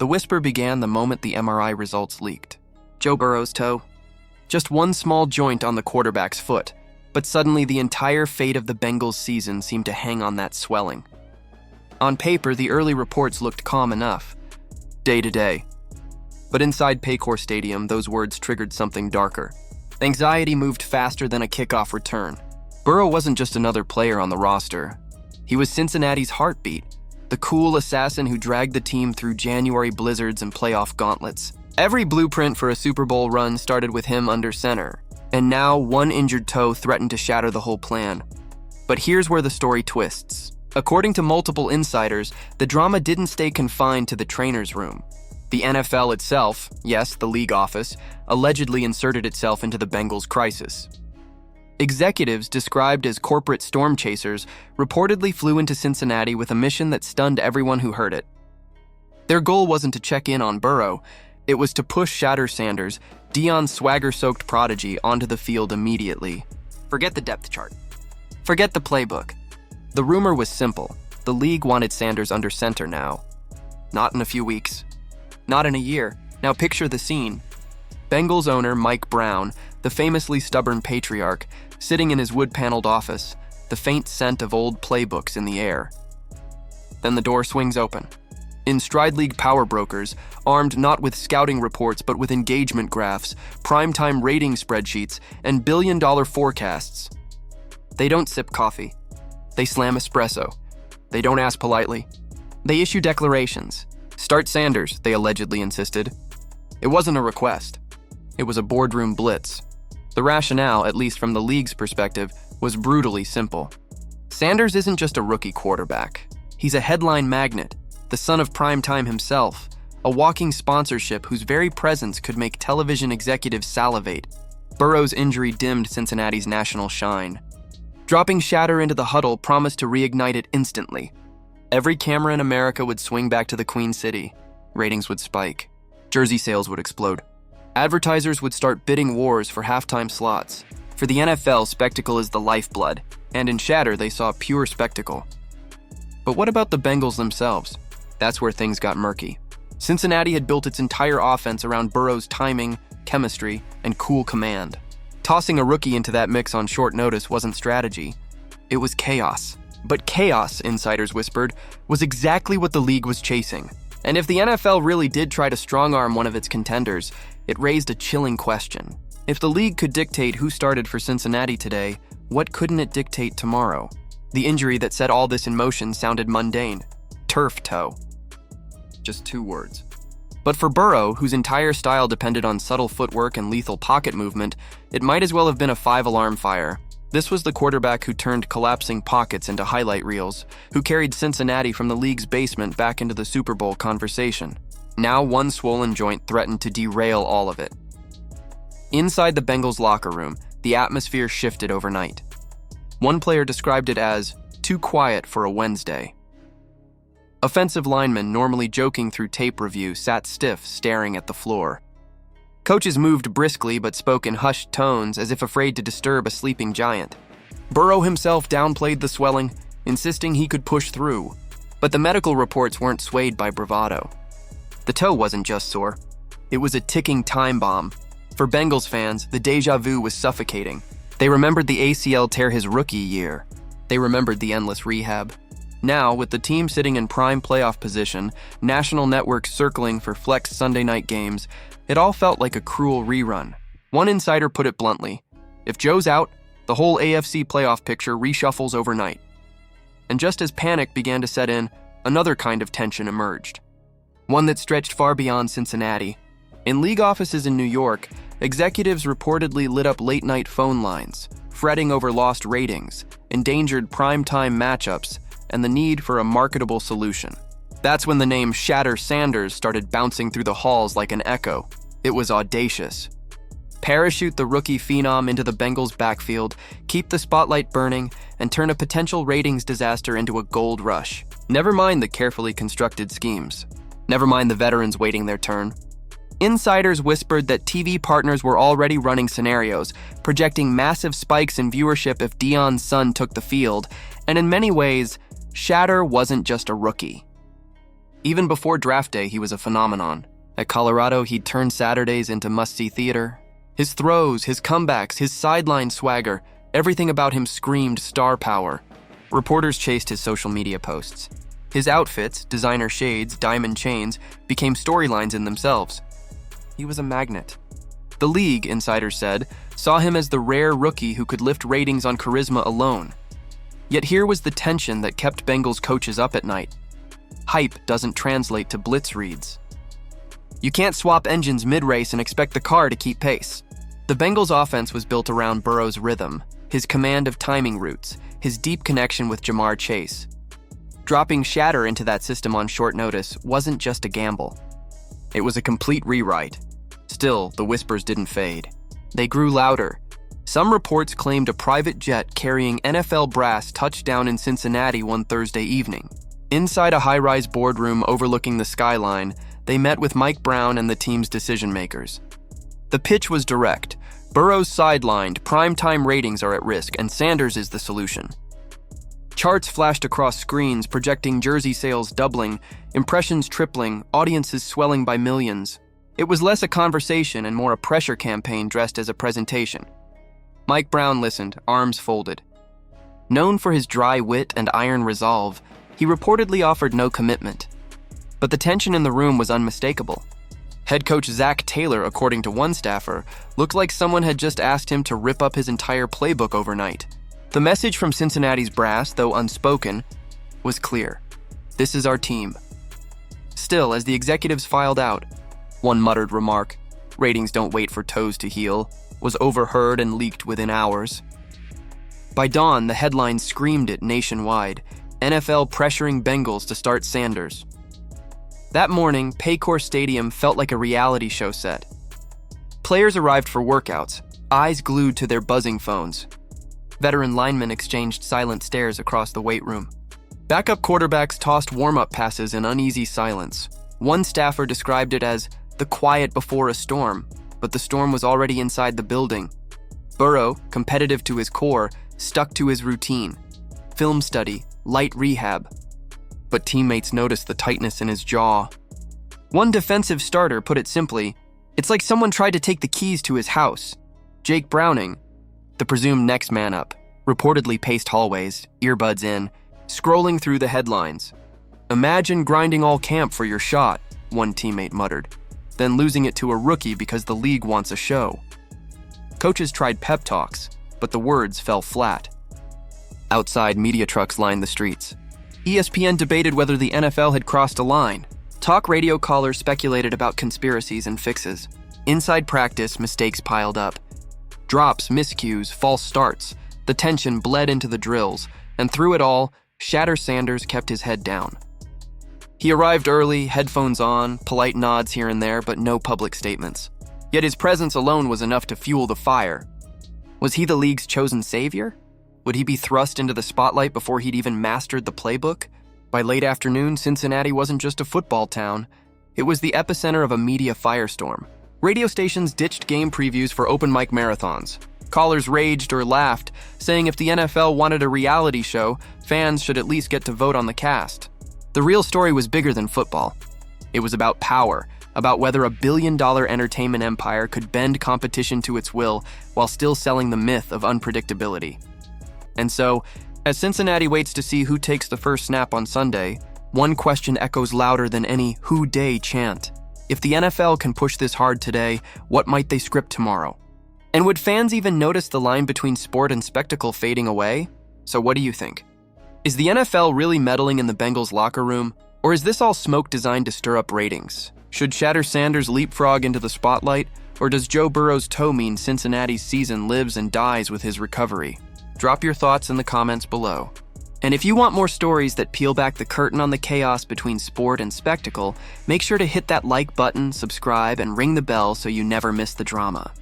The whisper began the moment the MRI results leaked. Joe Burrow's toe. Just one small joint on the quarterback's foot, but suddenly the entire fate of the Bengals' season seemed to hang on that swelling. On paper, the early reports looked calm enough, day to day. But inside Paycor Stadium, those words triggered something darker. Anxiety moved faster than a kickoff return. Burrow wasn't just another player on the roster. He was Cincinnati's heartbeat, the cool assassin who dragged the team through January blizzards and playoff gauntlets. Every blueprint for a Super Bowl run started with him under center, and now one injured toe threatened to shatter the whole plan. But here's where the story twists. According to multiple insiders, the drama didn't stay confined to the trainer's room. The NFL itself, yes, the league office, allegedly inserted itself into the Bengals' crisis. Executives, described as corporate storm chasers, reportedly flew into Cincinnati with a mission that stunned everyone who heard it. Their goal wasn't to check in on Burrow, it was to push Shadour Sanders, Deion's swagger-soaked prodigy, onto the field immediately. Forget the depth chart. Forget the playbook. The rumor was simple. The league wanted Sanders under center now. Not in a few weeks. Not in a year. Now picture the scene. Bengals owner Mike Brown, the famously stubborn patriarch, sitting in his wood-paneled office, the faint scent of old playbooks in the air. Then the door swings open. In Stride League power brokers, armed not with scouting reports but with engagement graphs, primetime rating spreadsheets, and billion-dollar forecasts. They don't sip coffee. They slam espresso. They don't ask politely. They issue declarations. Start Sanders, they allegedly insisted. It wasn't a request. It was a boardroom blitz. The rationale, at least from the league's perspective, was brutally simple. Sanders isn't just a rookie quarterback. He's a headline magnet, the son of primetime himself, a walking sponsorship whose very presence could make television executives salivate. Burrow's injury dimmed Cincinnati's national shine. Dropping Shatter into the huddle promised to reignite it instantly. Every camera in America would swing back to the Queen City. Ratings would spike. Jersey sales would explode. Advertisers would start bidding wars for halftime slots. For the NFL, spectacle is the lifeblood, and in Shatter they saw pure spectacle. But what about the Bengals themselves? That's where things got murky. Cincinnati had built its entire offense around Burrow's timing, chemistry, and cool command. Tossing a rookie into that mix on short notice wasn't strategy. It was chaos. But chaos, insiders whispered, was exactly what the league was chasing. And if the NFL really did try to strong-arm one of its contenders, it raised a chilling question. If the league could dictate who started for Cincinnati today, what couldn't it dictate tomorrow? The injury that set all this in motion sounded mundane. Turf toe. Just 2 words. But for Burrow, whose entire style depended on subtle footwork and lethal pocket movement, it might as well have been a 5-alarm fire. This was the quarterback who turned collapsing pockets into highlight reels, who carried Cincinnati from the league's basement back into the Super Bowl conversation. Now one swollen joint threatened to derail all of it. Inside the Bengals locker room, the atmosphere shifted overnight. One player described it as too quiet for a Wednesday. Offensive linemen, normally joking through tape review, sat stiff, staring at the floor. Coaches moved briskly but spoke in hushed tones as if afraid to disturb a sleeping giant. Burrow himself downplayed the swelling, insisting he could push through. But the medical reports weren't swayed by bravado. The toe wasn't just sore. It was a ticking time bomb. For Bengals fans, the déjà vu was suffocating. They remembered the ACL tear his rookie year. They remembered the endless rehab. Now, with the team sitting in prime playoff position, national networks circling for flex Sunday night games, it all felt like a cruel rerun. One insider put it bluntly, if Joe's out, the whole AFC playoff picture reshuffles overnight. And just as panic began to set in, another kind of tension emerged. One that stretched far beyond Cincinnati. In league offices in New York, executives reportedly lit up late-night phone lines, fretting over lost ratings, endangered primetime matchups, and the need for a marketable solution. That's when the name Shadour Sanders started bouncing through the halls like an echo. It was audacious. Parachute the rookie phenom into the Bengals' backfield, keep the spotlight burning, and turn a potential ratings disaster into a gold rush. Never mind the carefully constructed schemes. Never mind the veterans waiting their turn. Insiders whispered that TV partners were already running scenarios, projecting massive spikes in viewership if Deion's son took the field, and in many ways, Shatter wasn't just a rookie. Even before draft day, he was a phenomenon. At Colorado, he'd turned Saturdays into must-see theater. His throws, his comebacks, his sideline swagger, everything about him screamed star power. Reporters chased his social media posts. His outfits, designer shades, diamond chains, became storylines in themselves. He was a magnet. The league, insiders said, saw him as the rare rookie who could lift ratings on charisma alone. Yet here was the tension that kept Bengals coaches up at night. Hype doesn't translate to blitz reads. You can't swap engines mid-race and expect the car to keep pace. The Bengals' offense was built around Burrow's rhythm, his command of timing routes, his deep connection with Jamar Chase. Dropping Shatter into that system on short notice wasn't just a gamble. It was a complete rewrite. Still, the whispers didn't fade. They grew louder. Some reports claimed a private jet carrying NFL brass touched down in Cincinnati one Thursday evening. Inside a high-rise boardroom overlooking the skyline, they met with Mike Brown and the team's decision-makers. The pitch was direct. Burrow's sidelined, primetime ratings are at risk, and Sanders is the solution. Charts flashed across screens, projecting jersey sales doubling, impressions tripling, audiences swelling by millions. It was less a conversation and more a pressure campaign dressed as a presentation. Mike Brown listened, arms folded. Known for his dry wit and iron resolve, he reportedly offered no commitment. But the tension in the room was unmistakable. Head coach Zach Taylor, according to one staffer, looked like someone had just asked him to rip up his entire playbook overnight. The message from Cincinnati's brass, though unspoken, was clear. This is our team. Still, as the executives filed out, one muttered remark, ratings don't wait for toes to heal, was overheard and leaked within hours. By dawn, the headlines screamed it nationwide, NFL pressuring Bengals to start Sanders. That morning, Paycor Stadium felt like a reality show set. Players arrived for workouts, eyes glued to their buzzing phones. Veteran linemen exchanged silent stares across the weight room. Backup quarterbacks tossed warm-up passes in uneasy silence. One staffer described it as the quiet before a storm, but the storm was already inside the building. Burrow, competitive to his core, stuck to his routine. Film study, light rehab. But teammates noticed the tightness in his jaw. One defensive starter put it simply, it's like someone tried to take the keys to his house. Jake Browning, the presumed next man up, reportedly paced hallways, earbuds in, scrolling through the headlines. Imagine grinding all camp for your shot, one teammate muttered, then losing it to a rookie because the league wants a show. Coaches tried pep talks, but the words fell flat. Outside, media trucks lined the streets. ESPN debated whether the NFL had crossed a line. Talk radio callers speculated about conspiracies and fixes. Inside practice, mistakes piled up. Drops, miscues, false starts. The tension bled into the drills, and through it all, Shadour Sanders kept his head down. He arrived early, headphones on, polite nods here and there, but no public statements. Yet his presence alone was enough to fuel the fire. Was he the league's chosen savior? Would he be thrust into the spotlight before he'd even mastered the playbook? By late afternoon, Cincinnati wasn't just a football town. It was the epicenter of a media firestorm. Radio stations ditched game previews for open mic marathons. Callers raged or laughed, saying if the NFL wanted a reality show, fans should at least get to vote on the cast. The real story was bigger than football. It was about power, about whether a billion-dollar entertainment empire could bend competition to its will while still selling the myth of unpredictability. And so, as Cincinnati waits to see who takes the first snap on Sunday, one question echoes louder than any "who day" chant. If the NFL can push this hard today, what might they script tomorrow? And would fans even notice the line between sport and spectacle fading away? So what do you think? Is the NFL really meddling in the Bengals locker room? Or is this all smoke designed to stir up ratings? Should Shadour Sanders leapfrog into the spotlight? Or does Joe Burrow's toe mean Cincinnati's season lives and dies with his recovery? Drop your thoughts in the comments below. And if you want more stories that peel back the curtain on the chaos between sport and spectacle, make sure to hit that like button, subscribe, and ring the bell so you never miss the drama.